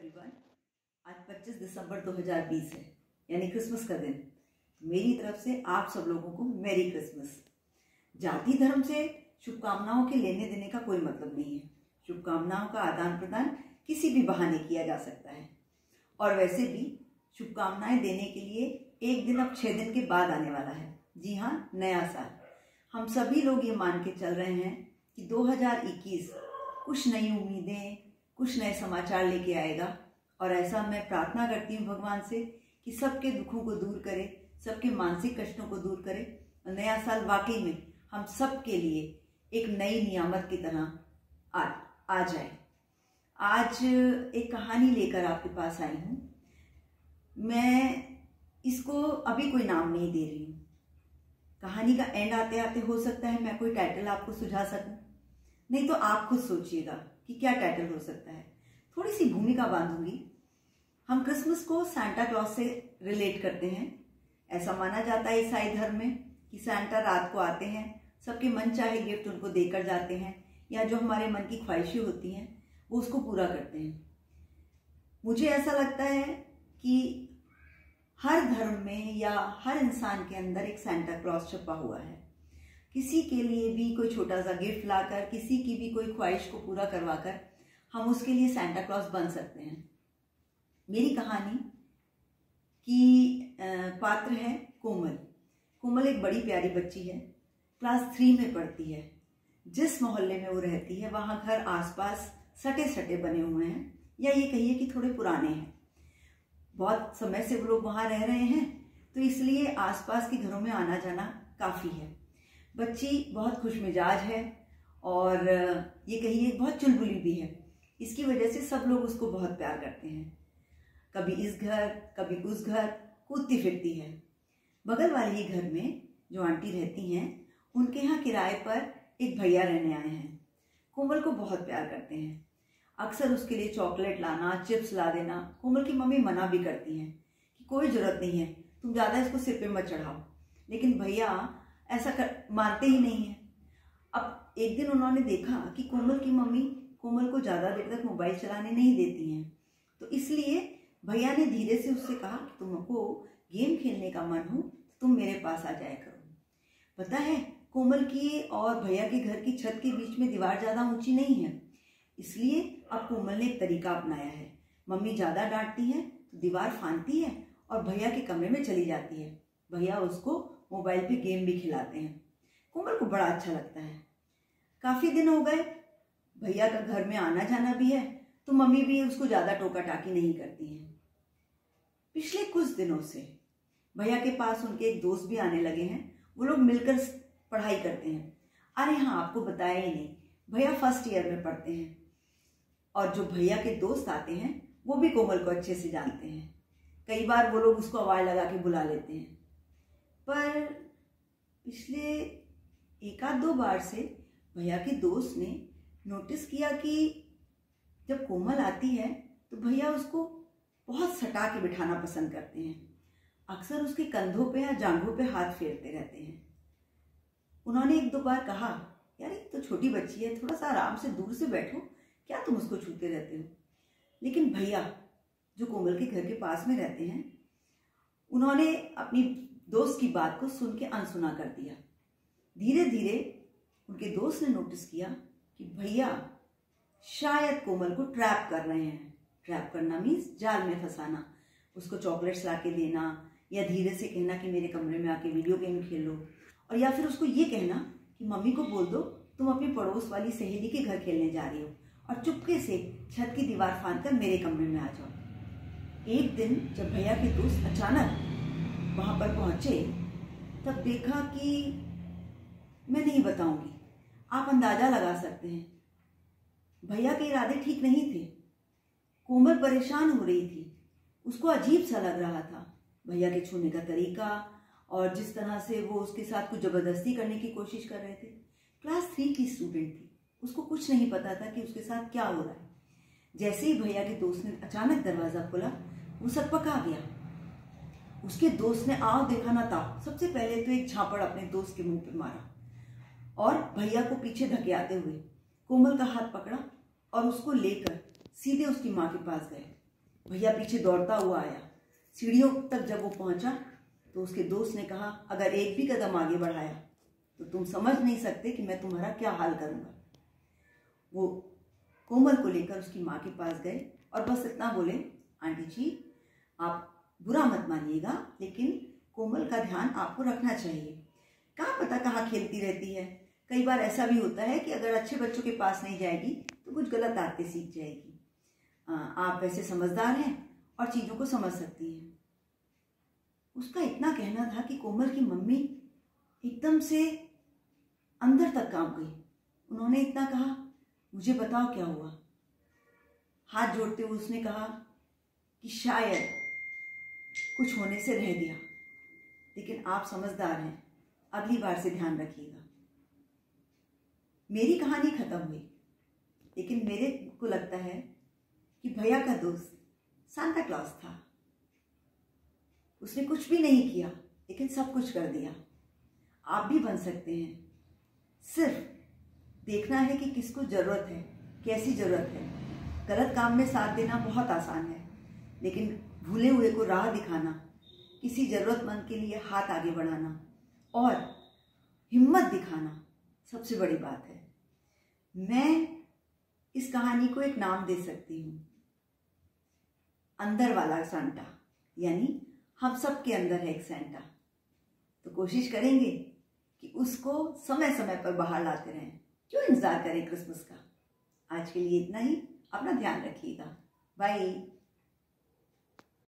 Everyone. आज 25 दिसंबर 2020 है, यानी क्रिसमस का दिन। मेरी तरफ से आप सब लोगों को मैरी क्रिसमस। जाति धर्म से शुभकामनाओं के लेने देने का कोई मतलब नहीं है। शुभकामनाओं का आदान प्रदान किसी भी बहाने किया जा सकता है। और वैसे भी शुभकामनाएं देने के लिए एक दिन अब 6 दिन के बाद आने वाला है। जी हाँ, नया साल। हम सभी लोग ये मान के चल रहे हैं कि 2021 कुछ नई उम्मीदें, कुछ नए समाचार लेके आएगा। और ऐसा मैं प्रार्थना करती हूँ भगवान से कि सबके दुखों को दूर करे, सबके मानसिक कष्टों को दूर करे और नया साल वाकई में हम सब के लिए एक नई नियामत की तरह आ जाए। आज एक कहानी लेकर आपके पास आई हूँ। मैं इसको अभी कोई नाम नहीं दे रही हूँ। कहानी का एंड आते आते हो सकता है मैं कोई टाइटल आपको सुझा सकूं, नहीं तो आप खुद सोचिएगा कि क्या टाइटल हो सकता है। थोड़ी सी भूमिका बांधूंगी। हम क्रिसमस को सांता क्लॉज से रिलेट करते हैं। ऐसा माना जाता है ईसाई धर्म में कि सांता रात को आते हैं, सबके मन चाहे गिफ्ट उनको देकर जाते हैं, या जो हमारे मन की ख्वाहिशें होती हैं वो उसको पूरा करते हैं। मुझे ऐसा लगता है कि हर धर्म में या हर इंसान के अंदर एक सांता क्लॉज छुपा हुआ है। किसी के लिए भी कोई छोटा सा गिफ्ट लाकर, किसी की भी कोई ख्वाहिश को पूरा करवाकर हम उसके लिए सांता क्लॉज बन सकते हैं। मेरी कहानी की पात्र है कोमल। कोमल एक बड़ी प्यारी बच्ची है, क्लास 3 में पढ़ती है। जिस मोहल्ले में वो रहती है वहाँ घर आसपास सटे सटे बने हुए हैं, या ये कहिए कि थोड़े पुराने हैं। बहुत समय से वो लोग वहाँ रह रहे हैं, तो इसलिए आसपास के घरों में आना जाना काफ़ी है। बच्ची बहुत खुशमिजाज है और ये कहिए बहुत चुलबुली भी है। इसकी वजह से सब लोग उसको बहुत प्यार करते हैं। कभी इस घर कभी उस घर कूदती फिरती है। बगल वाले ही घर में जो आंटी रहती हैं, उनके यहाँ किराए पर एक भैया रहने आए हैं। कोमल को बहुत प्यार करते हैं। अक्सर उसके लिए चॉकलेट लाना, चिप्स ला देना। कोमल की मम्मी मना भी करती हैं कि कोई ज़रूरत नहीं है, तुम ज़्यादा इसको सिर पे मत चढ़ाओ, लेकिन भैया ऐसा मानते ही नहीं हैं। अब एक दिन उन्होंने देखा कि कोमल की मम्मी कोमल को ज़्यादा देर तक मोबाइल चलाने नहीं देती हैं, तो इसलिए भैया ने धीरे से उससे कहा कि तुमको गेम खेलने का मन हो तो तुम मेरे पास आ जाया करो। पता है, कोमल की और भैया के घर की छत के बीच में दीवार ज़्यादा ऊंची नहीं है, इसलिए अब कोमल ने एक तरीका अपनाया है। मम्मी ज़्यादा डांटती है तो दीवार फांदती है और भैया के कमरे में चली जाती है। भैया उसको मोबाइल पे गेम भी खिलाते हैं। कोमल को बड़ा अच्छा लगता है। काफ़ी दिन हो गए, भैया का घर में आना जाना भी है, तो मम्मी भी उसको ज़्यादा टोका टाकी नहीं करती हैं। पिछले कुछ दिनों से भैया के पास उनके एक दोस्त भी आने लगे हैं। वो लोग मिलकर पढ़ाई करते हैं। अरे हाँ, आपको बताया ही नहीं, भैया फर्स्ट ईयर में पढ़ते हैं। और जो भैया के दोस्त आते हैं वो भी कोमल को अच्छे से जानते हैं। कई बार वो लोग उसको आवाज़ लगा के बुला लेते हैं। पर पिछले 1-2 बार से भैया के दोस्त ने नोटिस किया कि जब कोमल आती है तो भैया उसको बहुत सटा के बिठाना पसंद करते हैं। अक्सर उसके कंधों पे या जांघों पे हाथ फेरते रहते हैं। उन्होंने 1-2 बार कहा, यार ये तो छोटी बच्ची है, थोड़ा सा आराम से दूर से बैठो, क्या तुम उसको छूते रहते हो। लेकिन भैया जो कोमल के घर के पास में रहते हैं, उन्होंने अपनी दोस्त की बात को सुन के अनसुना कर दिया। धीरे धीरे उनके दोस्त ने नोटिस किया कि भैया शायद कोमल को ट्रैप कर रहे हैं। ट्रैप करना मीन्स जाल में फंसाना, उसको चॉकलेट्स ला के देना, या धीरे से कहना कि मेरे कमरे में आके वीडियो गेम खेलो, और या फिर उसको ये कहना कि मम्मी को बोल दो तुम अपनी पड़ोस वाली सहेली के घर खेलने जा रही हो और चुपके से छत की दीवार फांदकर मेरे कमरे में आ जाओ। एक दिन जब भैया के दोस्त अचानक वहां पर पहुंचे, तब देखा कि मैं नहीं बताऊंगी, आप अंदाजा लगा सकते हैं, भैया के इरादे ठीक नहीं थे। कोमल परेशान हो रही थी, उसको अजीब सा लग रहा था भैया के छूने का तरीका, और जिस तरह से वो उसके साथ कुछ जबरदस्ती करने की कोशिश कर रहे थे। क्लास 3 की स्टूडेंट थी, उसको कुछ नहीं पता था कि उसके साथ क्या हो रहा है। जैसे ही भैया के दोस्त ने अचानक दरवाजा खोला, वो सकपका गया। उसके दोस्त ने आओ देखा ना ताओ, सबसे पहले तो एक झापड़ अपने दोस्त के मुंह पे मारा और भैया को पीछे धके आते हुए कोमल का हाथ पकड़ा और उसको लेकर सीधे उसकी माँ के पास गए। भैया पीछे दौड़ता हुआ आया। सीढ़ियों तक जब वो पहुंचा तो उसके दोस्त ने कहा, अगर एक भी कदम आगे बढ़ाया तो तुम समझ नहीं सकते कि मैं तुम्हारा क्या हाल करूंगा। वो कोमल को लेकर उसकी माँ के पास गए और बस इतना बोले, आंटी जी आप बुरा मत मानिएगा, लेकिन कोमल का ध्यान आपको रखना चाहिए। कहाँ पता कहाँ खेलती रहती है। कई बार ऐसा भी होता है कि अगर अच्छे बच्चों के पास नहीं जाएगी तो कुछ गलत आदतें सीख जाएगी। आप वैसे समझदार हैं और चीज़ों को समझ सकती हैं। उसका इतना कहना था कि कोमल की मम्मी एकदम से अंदर तक कांप गई। उन्होंने इतना कहा, मुझे बताओ क्या हुआ। हाथ जोड़ते हुए उसने कहा कि शायद कुछ होने से रह गया, लेकिन आप समझदार हैं, अगली बार से ध्यान रखिएगा। मेरी कहानी खत्म हुई, लेकिन मेरे को लगता है कि भैया का दोस्त सांता क्लॉज था। उसने कुछ भी नहीं किया, लेकिन सब कुछ कर दिया। आप भी बन सकते हैं। सिर्फ देखना है कि किसको ज़रूरत है, कैसी ज़रूरत है। गलत काम में साथ देना बहुत आसान है, लेकिन भूले हुए को राह दिखाना, किसी ज़रूरतमंद के लिए हाथ आगे बढ़ाना और हिम्मत दिखाना सबसे बड़ी बात है। मैं इस कहानी को एक नाम दे सकती हूँ, अंदर वाला सांता। यानी हम सब के अंदर है एक सांता। तो कोशिश करेंगे कि उसको समय समय पर बाहर लाते रहें। क्यों इंतजार करें क्रिसमस का। आज के लिए इतना ही। अपना ध्यान रखिएगा। बाय।